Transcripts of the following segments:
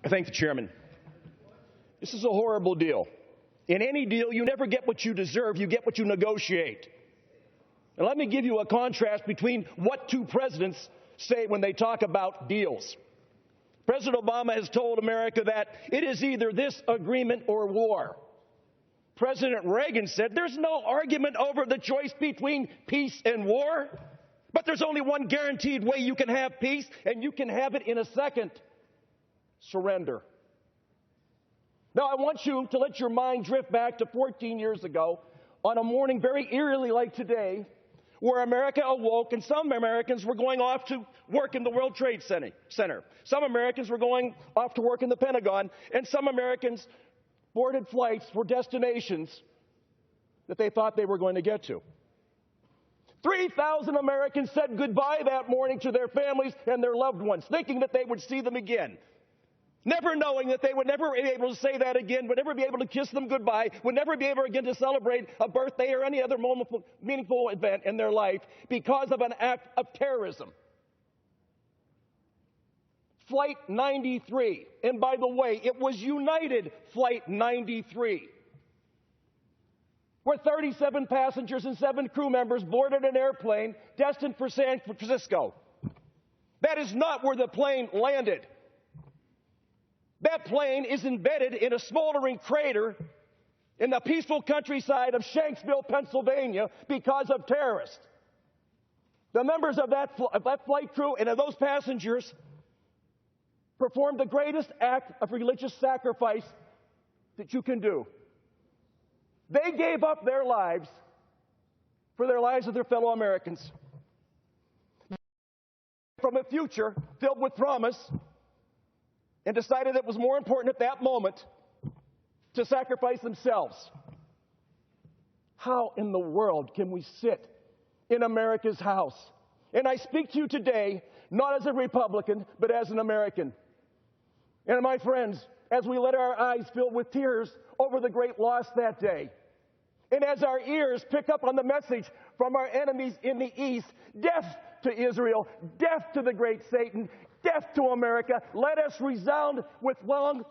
I thank the chairman. This is a horrible deal. In any deal, you never get what you deserve, you get what you negotiate. And let me give you a contrast between what two presidents say when they talk about deals. President Obama has told America that it is either this agreement or war. President Reagan said there's no argument over the choice between peace and war, but there's only one guaranteed way you can have peace, and you can have it in a second: surrender. Now, I want you to let your mind drift back to 14 years ago on a morning very eerily like today, where America awoke and some Americans were going off to work in the World Trade Center. Some Americans were going off to work in the Pentagon, and some Americans boarded flights for destinations that they thought they were going to get to. 3,000 Americans said goodbye that morning to their families and their loved ones, thinking that they would see them again, never knowing that they would never be able to say that again, would never be able to kiss them goodbye, would never be able again to celebrate a birthday or any other meaningful event in their life because of an act of terrorism. Flight 93, and by the way, it was United Flight 93, where 37 passengers and 7 crew members boarded an airplane destined for San Francisco. That is not where the plane landed. That plane is embedded in a smoldering crater in the peaceful countryside of Shanksville, Pennsylvania, because of terrorists. The members of that flight crew and of those passengers performed the greatest act of religious sacrifice that you can do. They gave up their lives for their lives of their fellow Americans. From a future filled with promise, and decided it was more important at that moment to sacrifice themselves. How in the world can we sit in America's house? And I speak to you today not as a Republican, but as an American. And my friends, as we let our eyes fill with tears over the great loss that day, and as our ears pick up on the message from our enemies in the East, death to Israel, death to the great Satan, death to America, let us resound with long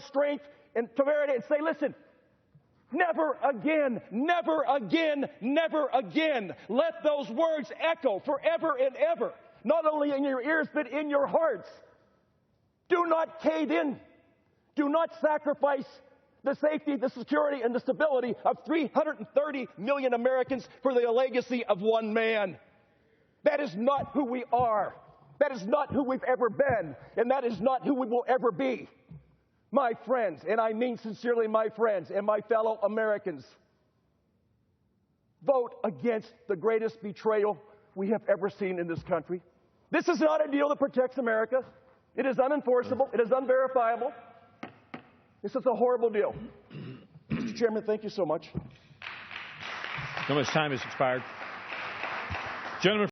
strength and severity and say, listen, never again, never again, never again. Let those words echo forever and ever, not only in your ears, but in your hearts. Do not cave in. Do not sacrifice the safety, the security, and the stability of 330 million Americans for the legacy of one man. That is not who we are. That is not who we've ever been, and that is not who we will ever be. My friends, and I mean sincerely my friends and my fellow Americans, vote against the greatest betrayal we have ever seen in this country. This is not a deal that protects America. It is unenforceable. It is unverifiable. This is a horrible deal. Mr. Chairman, thank you so much. No much time has expired. Gentlemen